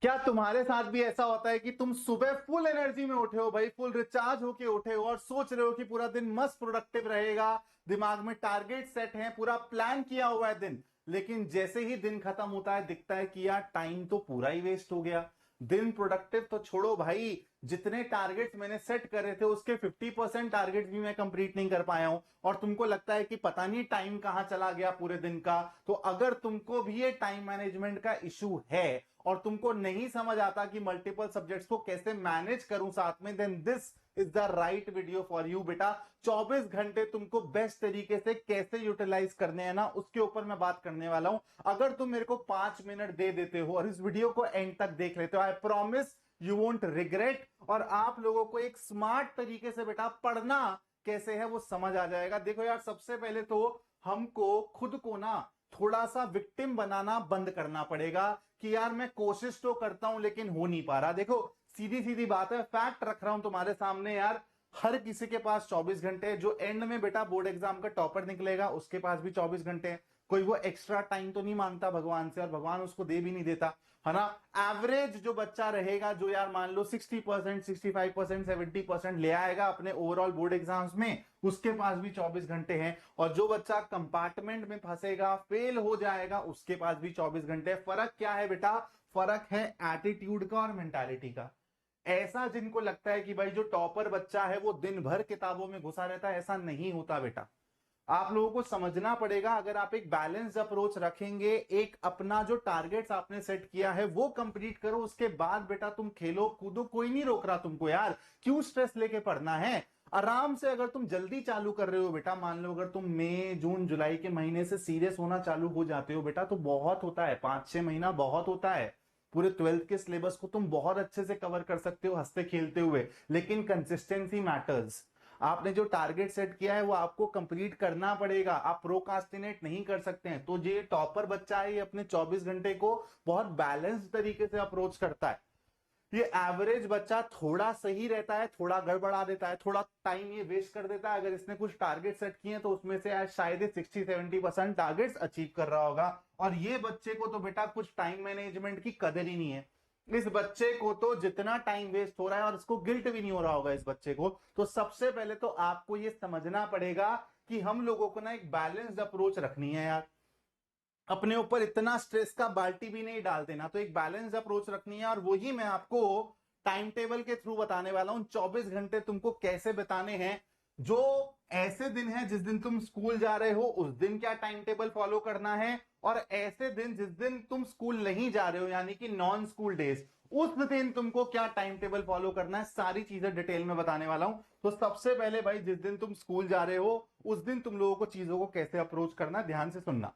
क्या तुम्हारे साथ भी ऐसा होता है कि तुम सुबह फुल एनर्जी में उठे हो भाई, फुल रिचार्ज होके उठे हो और सोच रहे हो कि पूरा दिन मस्त प्रोडक्टिव रहेगा, दिमाग में टारगेट सेट है, पूरा प्लान किया हुआ है दिन, लेकिन जैसे ही दिन खत्म होता है दिखता है कि यार टाइम तो पूरा ही वेस्ट हो गया। दिन प्रोडक्टिव तो छोड़ो भाई, जितने टारगेट्स मैंने सेट करे थे उसके 50% टारगेट्स भी मैं कंप्लीट नहीं कर पाया हूं, और तुमको लगता है कि पता नहीं टाइम कहां चला गया पूरे दिन का। तो अगर तुमको भी ये टाइम मैनेजमेंट का इशू है और तुमको नहीं समझ आता कि मल्टीपल सब्जेक्ट्स को कैसे मैनेज करूं साथ में, then this is the right video for you बेटा। 24 घंटे तुमको बेस्ट तरीके से कैसे यूटिलाइज करने हैं ना, उसके ऊपर मैं बात करने वाला हूं। अगर तुम मेरे को 5 मिनट दे देते हो और इस वीडियो को एंड तक देख लेते हो, I promise you won't regret, और आप लोगों को एक स्मार्ट तरीके से बेटा पढ़ना कैसे है वो समझ आ जाएगा। देखो यार, सबसे पहले तो हमको खुद को ना थोड़ा सा विक्टिम बनाना बंद करना पड़ेगा कि यार मैं कोशिश तो करता हूं लेकिन हो नहीं पा रहा। देखो सीधी सीधी बात है, फैक्ट रख रहा हूं तुम्हारे सामने यार, हर किसी के पास 24 घंटे हैं। जो एंड में बेटा बोर्ड एग्जाम का टॉपर निकलेगा उसके पास भी 24 घंटे हैं। कोई वो एक्स्ट्रा टाइम तो नहीं मांगता भगवान से, और भगवान उसको दे भी नहीं देता, है ना। एवरेज जो बच्चा रहेगा, जो यार मान लो 60%, 65%, 70% ले आएगा अपने ओवरऑल बोर्ड एग्जाम्स में, उसके पास भी 24 घंटे हैं। और जो बच्चा कंपार्टमेंट में फंसेगा, फेल हो जाएगा, उसके पास भी 24 घंटे। फर्क क्या है बेटा? फर्क है एटीट्यूड का और मेंटालिटी का। ऐसा जिनको लगता है कि भाई जो टॉपर बच्चा है वो दिन भर किताबों में घुसा रहता है, ऐसा नहीं होता बेटा। आप लोगों को समझना पड़ेगा, अगर आप एक बैलेंस अप्रोच रखेंगे, एक अपना जो टारगेट्स आपने सेट किया है वो कंप्लीट करो, उसके बाद बेटा तुम खेलो कूदो, कोई नहीं रोक रहा तुमको यार। क्यों स्ट्रेस लेके पढ़ना है? आराम से अगर तुम जल्दी चालू कर रहे हो बेटा, मान लो अगर तुम मई जून जुलाई के महीने से सीरियस होना चालू हो जाते हो बेटा, तो बहुत होता है, 5-6 महीना बहुत होता है। पूरे 12th के सिलेबस को तुम बहुत अच्छे से कवर कर सकते हो हंसते खेलते हुए, लेकिन कंसिस्टेंसी मैटर्स। आपने जो टारगेट सेट किया है वो आपको कंप्लीट करना पड़ेगा, आप प्रोकास्टिनेट नहीं कर सकते हैं। तो ये टॉपर बच्चा है, ये अपने 24 घंटे को बहुत बैलेंस तरीके से अप्रोच करता है। ये एवरेज बच्चा थोड़ा सही रहता है, थोड़ा गड़बड़ा देता है, थोड़ा टाइम ये वेस्ट कर देता है। अगर इसने कुछ टारगेट सेट किए हैं तो उसमें से आज शायद 60-70% टारगेट्स अचीव कर रहा होगा, और ये बच्चे को तो बेटा कुछ टाइम मैनेजमेंट की कदर ही नहीं है। इस बच्चे को तो जितना टाइम वेस्ट हो रहा है और इसको गिल्ट भी नहीं हो रहा होगा इस बच्चे को। तो सबसे पहले तो आपको ये समझना पड़ेगा कि हम लोगों को ना एक बैलेंस्ड अप्रोच रखनी है यार। अपने ऊपर इतना स्ट्रेस का बाल्टी भी नहीं डाल देना, तो एक बैलेंस अप्रोच रखनी है, और वही मैं आपको टाइम टेबल के थ्रू बताने वाला हूं। 24 घंटे तुमको कैसे बिताने हैं। जो ऐसे दिन है जिस दिन तुम स्कूल जा रहे हो उस दिन क्या टाइम टेबल फॉलो करना है, और ऐसे दिन जिस दिन तुम स्कूल नहीं जा रहे हो यानी कि नॉन स्कूल डेज, उस दिन तुमको क्या टाइम टेबल फॉलो करना है, सारी चीजें डिटेल में बताने वाला हूं। तो सबसे पहले भाई, जिस दिन तुम स्कूल जा रहे हो उस दिन तुम लोगों को चीजों को कैसे अप्रोच करना है, ध्यान से सुनना।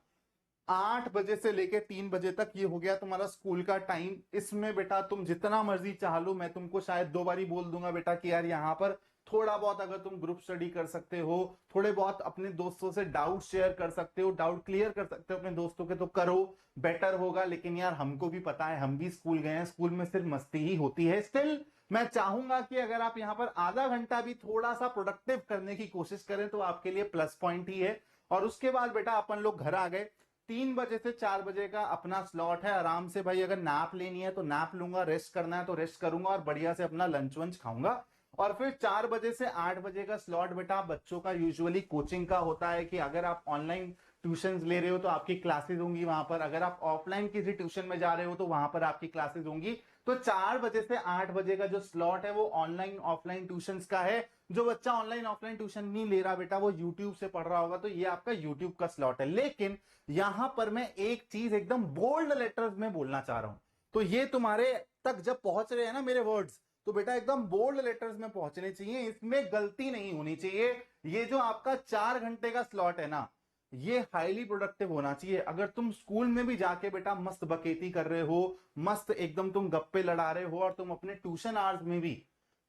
8 बजे से लेके 3 बजे तक ये हो गया तुम्हारा स्कूल का टाइम। इसमें बेटा तुम जितना मर्जी चाह लो, मैं तुमको शायद 2 बारी बोल दूंगा बेटा कि यार यहाँ पर थोड़ा बहुत अगर तुम ग्रुप स्टडी कर सकते हो, थोड़े बहुत अपने दोस्तों से डाउट शेयर कर सकते हो, डाउट क्लियर कर सकते हो अपने दोस्तों के, तो करो, बेटर होगा। लेकिन यार हमको भी पता है, हम भी स्कूल गए हैं, स्कूल में सिर्फ मस्ती ही होती है। स्टिल मैं चाहूंगा कि अगर आप यहाँ पर आधा घंटा भी थोड़ा सा प्रोडक्टिव करने की कोशिश करें तो आपके लिए प्लस पॉइंट ही है। और उसके बाद बेटा अपन लोग घर आ गए, 3 बजे से 4 बजे का अपना स्लॉट है। आराम से भाई अगर नैप लेनी है तो नैप लूंगा, रेस्ट करना है तो रेस्ट करूंगा, और बढ़िया से अपना लंच वंच खाऊंगा। और फिर 4 बजे से 8 बजे का स्लॉट बेटा बच्चों का यूजुअली कोचिंग का होता है, कि अगर आप ऑनलाइन ट्यूशन ले रहे हो तो आपकी क्लासेस होंगी वहां पर, अगर आप ऑफलाइन किसी ट्यूशन में जा रहे हो तो वहां पर आपकी क्लासेस होंगी। तो 4 बजे से 8 बजे का जो स्लॉट है वो ऑनलाइन ऑफलाइन ट्यूशन का है। जो बच्चा ऑनलाइन ऑफलाइन ट्यूशन नहीं ले रहा बेटा, वो यूट्यूब से पढ़ रहा होगा, तो ये आपका यूट्यूब का स्लॉट है। लेकिन यहां पर मैं एक चीज एकदम बोल्ड लेटर्स में बोलना चाह रहा हूं, तो ये तुम्हारे तक जब पहुंच रहे हैं ना मेरे वर्ड्स, तो बेटा एकदम बोल्ड लेटर्स में पहुंचने चाहिए, इसमें गलती नहीं होनी चाहिए। ये जो आपका 4 घंटे का स्लॉट है ना, ये हाईली प्रोडक्टिव होना चाहिए। अगर तुम स्कूल में भी जाके बेटा मस्त बकेती कर रहे हो, मस्त एकदम तुम गप्पे लड़ा रहे हो, और तुम अपने ट्यूशन आवर्स में भी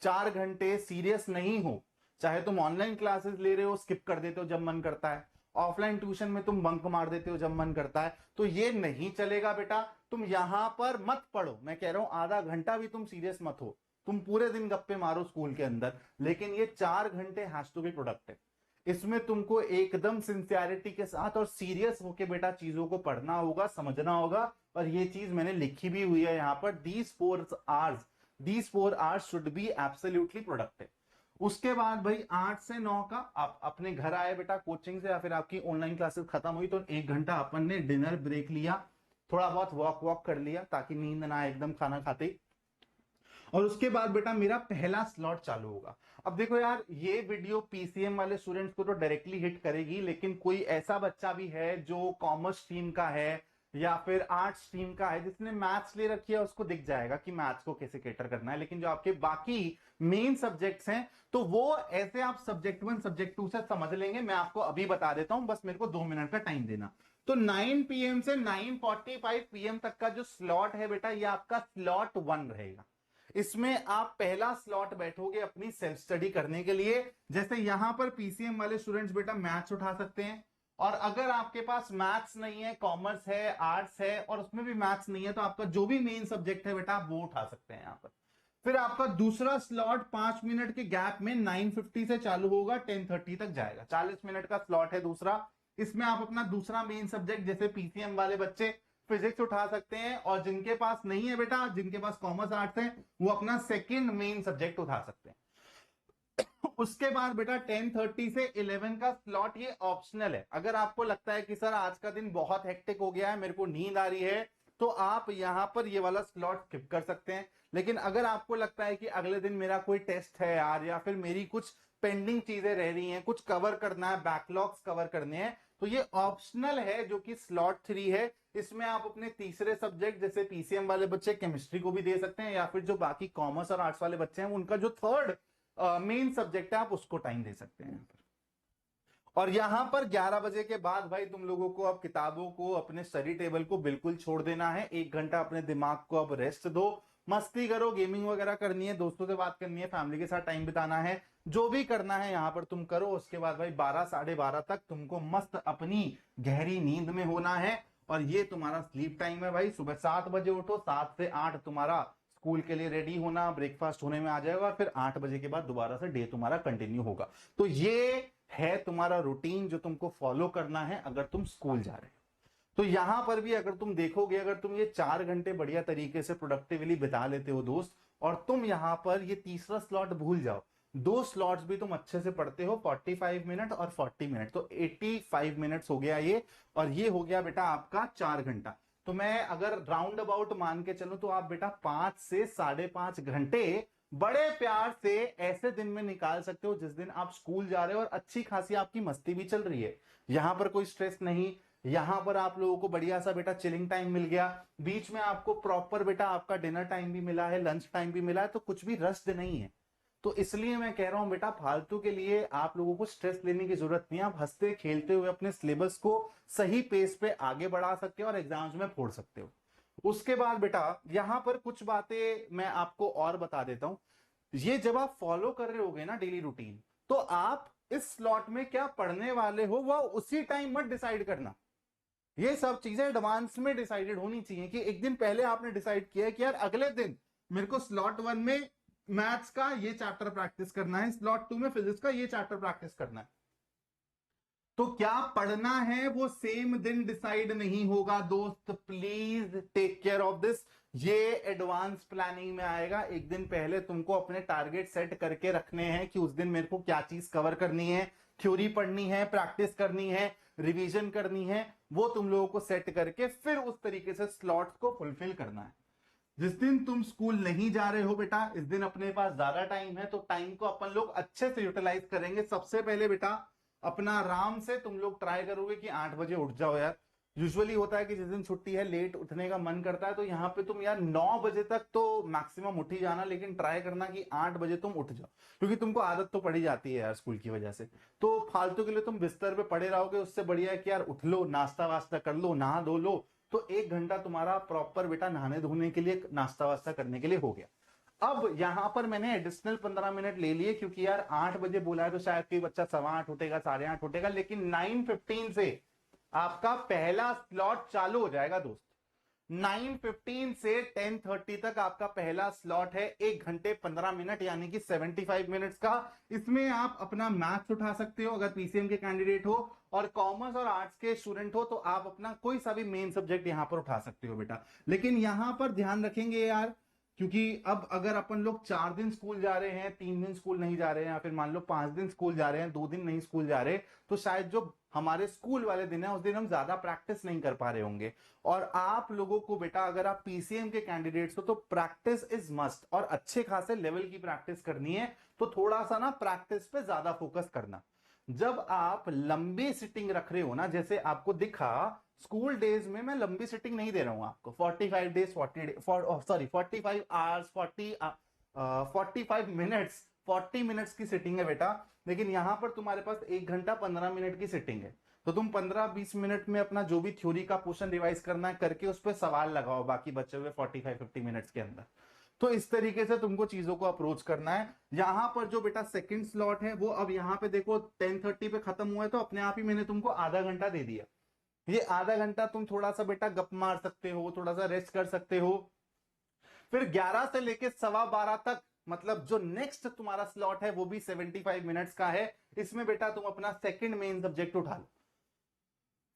4 घंटे सीरियस नहीं हो, चाहे तुम ऑनलाइन क्लासेस ले रहे हो स्किप कर देते हो जब मन करता है, ऑफलाइन ट्यूशन में तुम बंक मार देते हो जब मन करता है, तो ये नहीं चलेगा बेटा। तुम यहां पर मत पढ़ो, मैं कह रहा हूं आधा घंटा भी तुम सीरियस मत हो, तुम पूरे दिन गप्पे मारो स्कूल के अंदर, लेकिन ये 4 घंटे हैज टू बी प्रोडक्टिव। इसमें तुमको एकदम सिंसियरिटी के साथ और सीरियस होके बेटा चीजों को पढ़ना होगा, समझना होगा। और ये चीज मैंने लिखी भी हुई है यहाँ पर, these 4 hours should be absolutely productive. उसके बाद भाई 8 से 9 का आप अपने घर आए बेटा कोचिंग से या फिर आपकी ऑनलाइन क्लासेस खत्म हुई तो 1 घंटा अपन ने डिनर ब्रेक लिया, थोड़ा बहुत वॉक कर लिया ताकि नींद ना आए एकदम खाना खाते ही। और उसके बाद बेटा मेरा पहला स्लॉट चालू होगा। अब देखो यार, ये वीडियो पीसीएम वाले स्टूडेंट्स को तो डायरेक्टली हिट करेगी, लेकिन कोई ऐसा बच्चा भी है जो कॉमर्स स्ट्रीम का है या फिर आर्ट्स स्ट्रीम का है जिसने मैथ्स ले रखी है, उसको दिख जाएगा कि मैथ्स को कैसे कैटर करना है। लेकिन जो आपके बाकी मेन सब्जेक्ट्स हैं तो वो ऐसे आप सब्जेक्ट 1 सब्जेक्ट 2 से समझ लेंगे। मैं आपको अभी बता देता हूं, बस मेरे को 2 मिनट का टाइम देना। तो 9 पीएम से 9:45 पीएम तक का जो स्लॉट है बेटा, ये आपका स्लॉट 1 रहेगा। इसमें आप पहला स्लॉट बैठोगे अपनी सेल्फ स्टडी करने के लिए। जैसे यहां पर पीसीएम वाले स्टूडेंट्स बेटा मैथ्स उठा सकते हैं, और अगर आपके पास मैथ्स नहीं है, कॉमर्स है, आर्ट्स है और उसमें भी मैथ्स नहीं है, तो आपका जो भी मेन सब्जेक्ट है बेटा आप वो उठा सकते हैं यहां पर। फिर आपका दूसरा स्लॉट 5 मिनट के गैप में 9:50 से चालू होगा, 10:30 तक जाएगा। 40 मिनट का स्लॉट है दूसरा। इसमें आप अपना दूसरा मेन सब्जेक्ट, जैसे पीसीएम वाले बच्चे फिजिक्स उठा सकते हैं, और जिनके पास नहीं है बेटा, जिनके पास कॉमर्स आर्ट्स है, वो अपना सेकंड मेन सब्जेक्ट उठा सकते हैं। उसके बाद बेटा 10:30 से 11 का स्लॉट ये ऑप्शनल है। अगर आपको लगता है कि सर आज का दिन बहुत हेक्टिक हो गया है, मेरे को नींद आ रही है, तो आप यहां पर ये वाला स्लॉट स्किप कर सकते हैं। लेकिन अगर आपको लगता है कि अगले दिन मेरा कोई टेस्ट है यार, या फिर मेरी कुछ पेंडिंग चीजें रह रही हैं, कुछ कवर करना है, बैकलॉग्स कवर करने हैं, तो ये ऑप्शनल है जो कि स्लॉट 3 है। इसमें आप अपने तीसरे सब्जेक्ट, जैसे पीसीएम वाले बच्चे केमिस्ट्री को भी दे सकते हैं, या फिर जो बाकी कॉमर्स और आर्ट्स वाले बच्चे हैं उनका जो थर्ड मेन सब्जेक्ट है आप उसको टाइम दे सकते हैं यहाँ पर। और यहां पर 11 बजे के बाद भाई तुम लोगों को अब किताबों को, अपने स्टडी टेबल को बिल्कुल छोड़ देना है। 1 घंटा अपने दिमाग को अब रेस्ट दो, मस्ती करो, गेमिंग वगैरह करनी है, दोस्तों से बात करनी है, फैमिली के साथ टाइम बिताना है, जो भी करना है यहां पर तुम करो। उसके बाद भाई 12 12:30 तक तुमको मस्त अपनी गहरी नींद में होना है। और ये तुम्हारा स्लीप टाइम है भाई। सुबह 7 बजे उठो, 7 से 8 तुम्हारा स्कूल के लिए रेडी होना, ब्रेकफास्ट होने में आ जाएगा, और फिर 8 बजे के बाद दोबारा से डे तुम्हारा कंटिन्यू होगा। तो ये है तुम्हारा रूटीन जो तुमको फॉलो करना है अगर तुम स्कूल जा रहे हो। तो यहां पर भी अगर तुम देखोगे, अगर तुम ये 4 घंटे बढ़िया तरीके से प्रोडक्टिवली बिता लेते हो दोस्त, और तुम यहां पर ये तीसरा स्लॉट भूल जाओ, 2 स्लॉट्स भी तुम अच्छे से पढ़ते हो, 45 मिनट और 40 मिनट, तो 85 मिनट्स हो गया ये। और ये हो गया बेटा आपका 4 घंटा। तो मैं अगर राउंड अबाउट मान के चलूं तो आप बेटा 5 से 5.5 घंटे बड़े प्यार से ऐसे दिन में निकाल सकते हो जिस दिन आप स्कूल जा रहे हो और अच्छी खासी आपकी मस्ती भी चल रही है। यहां पर कोई स्ट्रेस नहीं, यहां पर आप लोगों को बढ़िया सा बेटा चिलिंग टाइम मिल गया, बीच में आपको प्रॉपर बेटा आपका डिनर टाइम भी मिला है, लंच टाइम भी मिला है, तो कुछ भी रस्ट नहीं है। तो इसलिए मैं कह रहा हूं बेटा, फालतू के लिए आप लोगों को स्ट्रेस लेने की जरूरत नहीं है। आप हंसते खेलते हुए अपने सिलेबस को सही पेस पे आगे बढ़ा सकते हो और एग्जाम्स में फोड़ सकते हो। उसके बाद बेटा यहां पर कुछ बातें मैं आपको और बता देता हूं। ये जब आप फॉलो कर रहे होगे ना डेली रूटीन, तो आप इस स्लॉट में क्या पढ़ने वाले हो वह उसी टाइम मत डिसाइड करना। ये सब चीजें एडवांस में डिसाइडेड होनी चाहिए, कि एक दिन पहले आपने डिसाइड किया कि यार अगले दिन मेरे को स्लॉट 1 में मैथ्स का ये चैप्टर प्रैक्टिस करना है, स्लॉट 2 में फिजिक्स का ये चैप्टर प्रैक्टिस करना है। तो क्या पढ़ना है वो सेम दिन डिसाइड नहीं होगा दोस्त, please take care of this. ये एडवांस प्लानिंग में आएगा। एक दिन पहले तुमको अपने टारगेट सेट करके रखने हैं कि उस दिन मेरे को क्या चीज कवर करनी है, थ्योरी पढ़नी है, प्रैक्टिस करनी है, रिवीजन करनी है, वो तुम लोगों को सेट करके फिर उस तरीके से स्लॉट्स को फुलफिल करना है। जिस दिन तुम स्कूल नहीं जा रहे हो बेटा, इस दिन अपने पास ज्यादा टाइम है, तो टाइम को अपन लोग अच्छे से यूटिलाइज करेंगे। सबसे पहले बेटा अपना आराम से तुम लोग ट्राई करोगे कि 8 बजे उठ जाओ यार। यूजुअली होता है कि जिस दिन छुट्टी है लेट उठने का मन करता है, तो यहाँ पे तुम यार 9 बजे तक तो मैक्सिमम उठ ही जाना, लेकिन ट्राई करना कि 8 बजे तुम उठ जाओ, क्योंकि तुमको आदत तो पड़ी जाती है यार स्कूल की वजह से। तो फालतू के लिए तुम बिस्तर पे पड़े रहोगे, उससे बढ़िया है कि यार उठ लो, नाश्ता वास्ता कर लो, नहा धो लो, तो 1 घंटा तुम्हारा प्रॉपर बेटा नहाने धोने के लिए, नाश्ता वास्ता करने के लिए हो गया। अब यहां पर मैंने एडिशनल 15 मिनट ले लिए, क्योंकि यार 8 बजे बोला है तो शायद कोई बच्चा 8:15 उठेगा, 8:30 उठेगा, लेकिन 9:15 से आपका पहला स्लॉट चालू हो जाएगा दोस्त। 9:15 से 10:30 तक आपका पहला स्लॉट है, 1 घंटे 15 मिनट यानी कि 75 मिनट्स का। इसमें आप अपना मैथ्स उठा सकते हो अगर पीसीएम के कैंडिडेट हो, और कॉमर्स और आर्ट्स के स्टूडेंट हो तो आप अपना कोई सा भी मेन सब्जेक्ट यहां पर उठा सकते हो बेटा। लेकिन यहां पर ध्यान रखेंगे यार, क्योंकि अब अगर अपन लोग 4 दिन स्कूल जा रहे हैं, 3 दिन स्कूल नहीं जा रहे हैं, या फिर मान लो 5 दिन स्कूल जा रहे हैं, 2 दिन नहीं स्कूल जा रहे, तो शायद जो हमारे स्कूल वाले दिन है उस दिन हम ज्यादा प्रैक्टिस नहीं कर पा रहे होंगे। और आप लोगों को बेटा, अगर आप पीसीएम के कैंडिडेट्स हो तो प्रैक्टिस इज मस्ट, और अच्छे खासे लेवल की प्रैक्टिस करनी है। तो थोड़ा सा ना प्रैक्टिस पे ज्यादा फोकस करना। जब आप लंबी सिटिंग रख रहे हो ना, जैसे आपको दिखा स्कूल डेज में मैं लंबी सिटिंग नहीं दे रहा हूं आपको, 45 डेज 45 आवर्स 45 मिनट्स 40 मिनट्स की सिटिंग है बेटा। लेकिन यहां पर तुम्हारे पास 1 घंटा 15 मिनट की सिटिंग है, तो तुम 15-20 मिनट में अपना जो भी थ्योरी का पोर्शन रिवाइज करना है करके उस पर सवाल लगाओ बाकी बचे हुए 45-50 मिनट्स के अंदर। तो इस तरीके से तुमको चीजों को अप्रोच करना है। यहां पर जो बेटा सेकंड स्लॉट है वो अब यहां पे देखो 10:30 पे खत्म हुआ है, तो अपने आप ही मैंने तुमको आधा घंटा दे दिया। ये आधा घंटा तुम थोड़ा सा बेटा गप मार सकते हो, थोड़ा सा रेस्ट कर सकते हो। फिर 11 से लेके 12:15 तक, मतलब जो नेक्स्ट तुम्हारा स्लॉट है वो भी 75 मिनट्स का है। इसमें बेटा तुम अपना सेकंड मेन सब्जेक्ट उठा लो।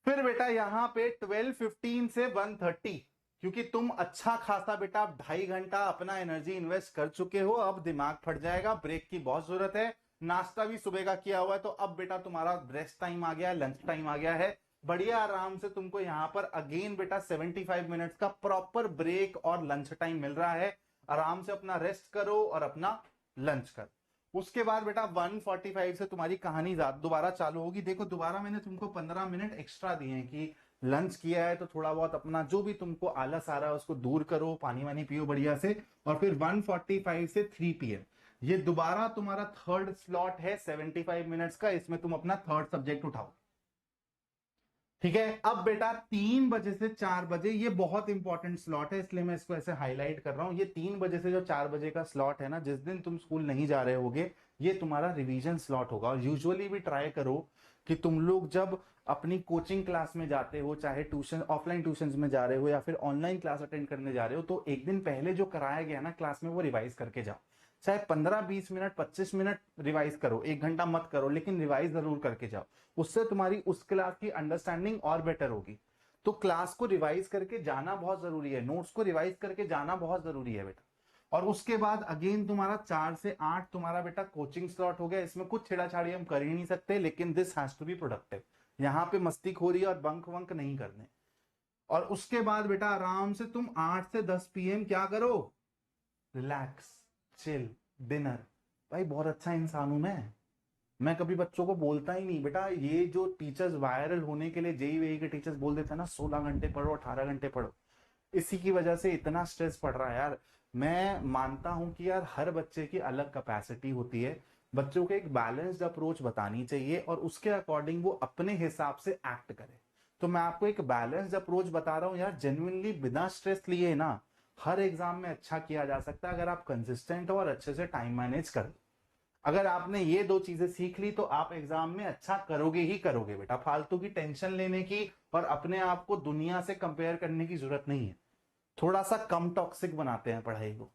फिर बेटा यहां पे 12:15 से 1:30, क्योंकि तुम अच्छा खासा बेटा 2.5 घंटा अपना एनर्जी इन्वेस्ट कर चुके हो, अब दिमाग फट जाएगा, ब्रेक की बहुत जरूरत है। नाश्ता भी सुबह का किया हुआ है, तो अब बेटा तुम्हारा ब्रेस्ट टाइम आ गया है, लंच टाइम आ गया है। बढ़िया आराम से तुमको यहां पर अगेन बेटा 75 मिनट्स का प्रॉपर ब्रेक और लंच टाइम मिल रहा है। आराम से अपना रेस्ट करो और अपना लंच करो। उसके बाद बेटा 1:45 से तुम्हारी कहानी दोबारा चालू होगी। देखो दोबारा मैंने तुमको 15 मिनट एक्स्ट्रा दिए हैं कि लंच किया है तो थोड़ा बहुत अपना जो भी तुमको आलस आ रहा है उसको दूर करो, पानी वानी पियो बढ़िया से। और फिर 1:45 से 3 PM ये दोबारा तुम्हारा थर्ड स्लॉट है 75 मिनट्स का, इसमें तुम अपना थर्ड सब्जेक्ट उठाओ। ठीक है, अब बेटा 3 बजे से 4 बजे ये बहुत इंपॉर्टेंट स्लॉट है, इसलिए मैं इसको ऐसे हाईलाइट कर रहा हूं। ये 3 बजे से जो 4 बजे का स्लॉट है ना, जिस दिन तुम स्कूल नहीं जा रहे होगे, ये तुम्हारा रिवीजन स्लॉट होगा। और यूजुअली भी ट्राई करो कि तुम लोग जब अपनी कोचिंग क्लास में जाते हो, चाहे ट्यूशन ऑफलाइन ट्यूशन में जा रहे हो या फिर ऑनलाइन क्लास अटेंड करने जा रहे हो, तो एक दिन पहले जो कराया गया ना क्लास में वो रिवाइज करके जाओ। चाहे 15-20 मिनट 25 मिनट रिवाइज करो, 1 घंटा मत करो, लेकिन रिवाइज जरूर करके जाओ। उससे तुम्हारी उस क्लास की अंडरस्टैंडिंग और बेटर होगी। तो क्लास को रिवाइज करके जाना बहुत जरूरी है, नोट्स को रिवाइज करके जाना बहुत जरूरी है बेटा। और उसके बाद अगेन तुम्हारा 4 से 8 तुम्हारा बेटा कोचिंग स्लॉट हो गया। इसमें कुछ छेड़ाछाड़ी हम कर ही नहीं सकते, लेकिन this has to be productive. यहाँ पे मस्तीखोरी और बंक वंक नहीं करने। और उसके बाद बेटा आराम से तुम 8 से 10 PM क्या करो, रिलैक्स, चिल, डिनर। भाई बहुत अच्छा इंसान हूं मैं कभी बच्चों को बोलता ही नहीं बेटा, ये जो टीचर्स वायरल होने के लिए जेई वेई के टीचर्स बोल देते हैं ना 16 घंटे पढ़ो 18 घंटे पढ़ो, इसी की वजह से इतना स्ट्रेस पड़ रहा है यार। मैं मानता हूं कि यार हर बच्चे की अलग कैपेसिटी होती है, बच्चों को एक बैलेंस्ड अप्रोच बतानी चाहिए और उसके अकॉर्डिंग वो अपने हिसाब से एक्ट करे। तो मैं आपको एक बैलेंस्ड अप्रोच बता रहा हूं यार, जेन्युइनली बिना स्ट्रेस लिए ना हर एग्जाम में अच्छा किया जा सकता है, अगर आप कंसिस्टेंट हो और अच्छे से टाइम मैनेज कर। अगर आपने ये दो चीजें सीख ली तो आप एग्जाम में अच्छा करोगे ही करोगे बेटा। फालतू की टेंशन लेने की और अपने आप को दुनिया से कंपेयर करने की जरूरत नहीं है। थोड़ा सा कम टॉक्सिक बनाते हैं पढ़ाई को।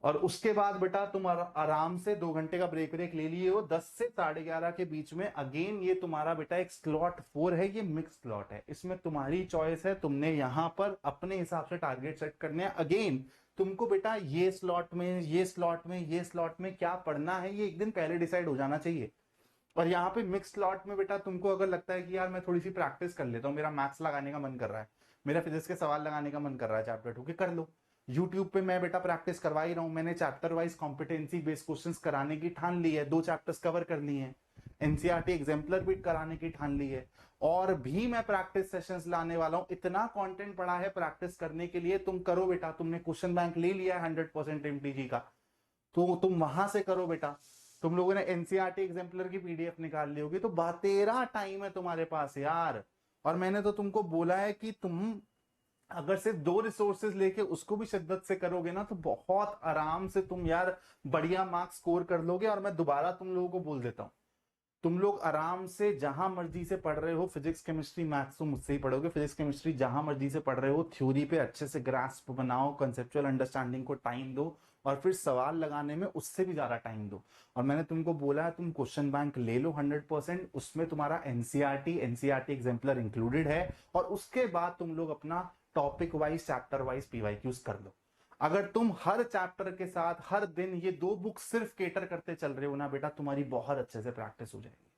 और उसके बाद बेटा तुम आराम से 2 घंटे का ब्रेक ब्रेक ले लिए हो। 10 से 11:30 के बीच में अगेन ये तुम्हारा बेटा एक स्लॉट 4 है, ये मिक्स स्लॉट है, इसमें तुम्हारी चॉइस है, तुमने यहां पर अपने हिसाब से टारगेट सेट करने हैं। अगेन तुमको बेटा ये स्लॉट में ये स्लॉट में ये स्लॉट में क्या पढ़ना है ये एक दिन पहले डिसाइड हो जाना चाहिए। और यहाँ पे मिक्स स्लॉट में बेटा तुमको अगर लगता है कि यार मैं थोड़ी सी प्रैक्टिस कर लेता हूँ, मेरा मैथ्स लगाने का मन कर रहा है, मेरा फिजिक्स के सवाल लगाने का मन कर रहा है चैप्टर 2 के, कर लो। यूट्यूब पे मैं बेटा प्रैक्टिस करवा ही रहा हूँ, मैंने chapter wise competency based questions कराने की ठान ली है, 2 चैप्टर्स कवर कर लिए हैं, एनसीईआरटी एग्जाम्पलर भी कराने की ठान ली है। और भी मैं प्रैक्टिस सेशंस लाने वाला हूं, इतना कंटेंट पड़ा है प्रैक्टिस करने के लिए। तुम करो बेटा, तुमने क्वेश्चन बैंक ले लिया है 100% एमटीजी का, तो तुम वहां से करो बेटा। तुम लोगों ने एनसीईआरटी एग्जाम्पलर की पीडीएफ निकाल ली होगी, तो 13 टाइम है तुम्हारे पास यार। और मैंने तो तुमको बोला है कि तुम अगर सिर्फ 2 रिसोर्सेज लेके उसको भी शिद्दत से करोगे ना तो बहुत आराम से तुम यार बढ़िया मार्क्स स्कोर कर लोगे। और मैं दोबारा तुम लोगों को बोल देता हूं, तुम लोग आराम से जहां मर्जी से पढ़ रहे हो, फिजिक्स केमिस्ट्री मैथ्स तो मुझसे ही पढ़ोगे, फिजिक्स केमिस्ट्री जहां मर्जी से पढ़ रहे हो, थ्योरी पे अच्छे से ग्रास्प बनाओ, कंसेप्चुअल अंडरस्टैंडिंग को टाइम दो, और फिर सवाल लगाने में उससे भी ज्यादा टाइम दो। और मैंने तुमको बोला है तुम क्वेश्चन बैंक ले लो 100%, उसमें तुम्हारा एनसीईआरटी एग्जाम्पलर इंक्लूडेड है, और उसके बाद तुम लोग अपना topic wise chapter wise PYQs कर लो। अगर तुम हर चैप्टर के साथ हर दिन ये 2 बुक सिर्फ केटर करते चल रहे हो ना बेटा, तुम्हारी बहुत अच्छे से प्रैक्टिस हो जाएगी।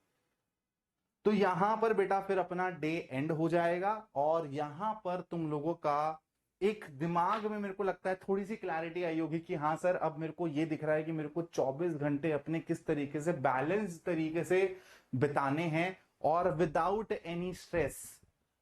तो यहां पर बेटा फिर अपना डे एंड हो जाएगा, और यहां पर तुम लोगों का एक दिमाग में मेरे को लगता है थोड़ी सी क्लैरिटी आई होगी कि हाँ सर, अब मेरे को ये दिख रहा है कि मेरे को 24 घंटे अपने किस तरीके से बैलेंस तरीके से बिताने हैं, और without any stress,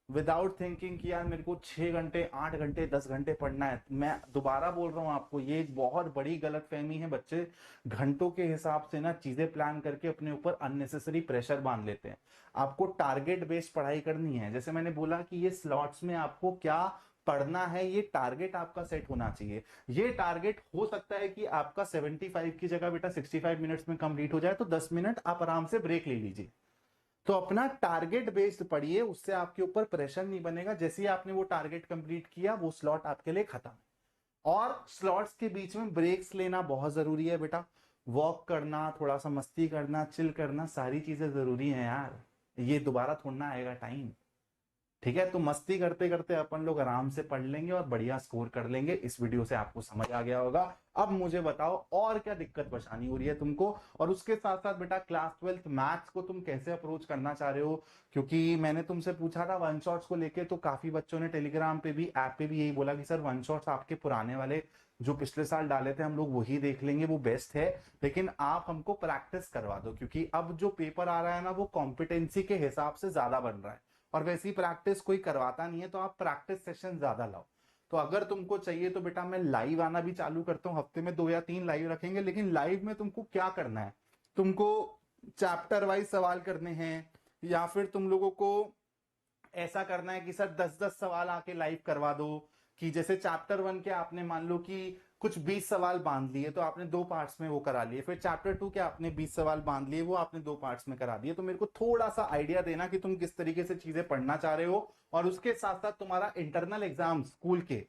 without thinking कि यार मेरे को 6 घंटे 8 घंटे 10 घंटे पढ़ना है। मैं दोबारा बोल रहा हूं आपको, ये एक बहुत बड़ी गलतफहमी है। बच्चे घंटों के हिसाब से ना चीजें प्लान करके अपने ऊपर अननेसेसरी प्रेशर बांध लेते हैं। आपको टारगेट बेस्ड पढ़ाई करनी है। जैसे मैंने बोला कि ये स्लॉट्स में आपको क्या पढ़ना है, ये टारगेट आपका सेट होना चाहिए। ये टारगेट हो सकता है कि आपका 75 की जगह बेटा 65 मिनट्स में कंप्लीट हो जाए, तो 10 मिनट आप आराम से ब्रेक ले लीजिए। तो अपना टारगेट बेस्ड पढ़िए, उससे आपके ऊपर प्रेशर नहीं बनेगा। जैसे ही आपने वो टारगेट कंप्लीट किया, वो स्लॉट आपके लिए खत्म। और स्लॉट्स के बीच में ब्रेक्स लेना बहुत जरूरी है बेटा। वॉक करना, थोड़ा सा मस्ती करना, चिल करना, सारी चीजें जरूरी हैं यार। ये दोबारा थोड़ा ना आएगा टाइम। ठीक है, तो मस्ती करते करते अपन लोग आराम से पढ़ लेंगे और बढ़िया स्कोर कर लेंगे। इस वीडियो से आपको समझ आ गया होगा। अब मुझे बताओ और क्या दिक्कत परेशानी हो रही है तुमको, और उसके साथ साथ बेटा क्लास 12th मैथ्स को तुम कैसे अप्रोच करना चाह रहे हो। क्योंकि मैंने तुमसे पूछा था वन शॉट्स को लेके, तो काफी बच्चों ने टेलीग्राम पे भी, ऐप पे भी यही बोला कि सर वन शॉट्स आपके पुराने वाले जो पिछले साल डाले थे हम लोग वही देख लेंगे, वो बेस्ट है, लेकिन आप हमको प्रैक्टिस करवा दो। क्योंकि अब जो पेपर आ रहा है ना, वो कॉम्पिटेंसी के हिसाब से ज्यादा बन रहा है, और वैसी प्रैक्टिस कोई करवाता नहीं है, तो आप प्रैक्टिस सेशन ज्यादा लाओ। तो अगर तुमको चाहिए तो बेटा मैं लाइव आना भी चालू करता हूँ, हफ्ते में 2 या 3 लाइव रखेंगे। लेकिन लाइव में तुमको क्या करना है, तुमको चैप्टर वाइज सवाल करने हैं, या फिर तुम लोगों को ऐसा करना है कि सर 10-10 सवाल आके लाइव करवा दो। कि जैसे चैप्टर 1 के आपने मान लो कि कुछ 20 सवाल बांध लिए, तो आपने 2 पार्ट्स में वो करा लिए। फिर चैप्टर 2 के आपने 20 सवाल बांध लिए, वो आपने 2 पार्ट्स में करा दिए। तो मेरे को थोड़ा सा आइडिया देना कि तुम किस तरीके से चीजें पढ़ना चाह रहे हो। और उसके साथ साथ तुम्हारा इंटरनल एग्जाम स्कूल के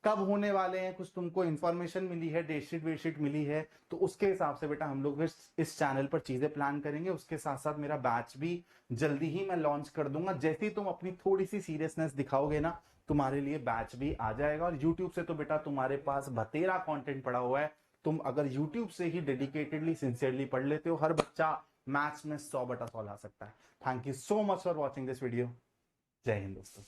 कब होने वाले हैं, कुछ तुमको इन्फॉर्मेशन मिली है, डेटशीट वेटशीट मिली है, तो उसके हिसाब से बेटा हम लोग इस चैनल पर चीजें प्लान करेंगे। उसके साथ साथ मेरा बैच भी जल्दी ही मैं लॉन्च कर दूंगा। जैसे ही तुम अपनी थोड़ी सी सीरियसनेस दिखाओगे ना, तुम्हारे लिए बैच भी आ जाएगा। और यूट्यूब से तो बेटा तुम्हारे पास बतेरा कंटेंट पड़ा हुआ है। तुम अगर यूट्यूब से ही डेडिकेटेडली सिंसियरली पढ़ लेते हो, हर बच्चा मैथ्स में 100/100 ला सकता है। Thank you so much for watching this video. जय हिंद दोस्तों।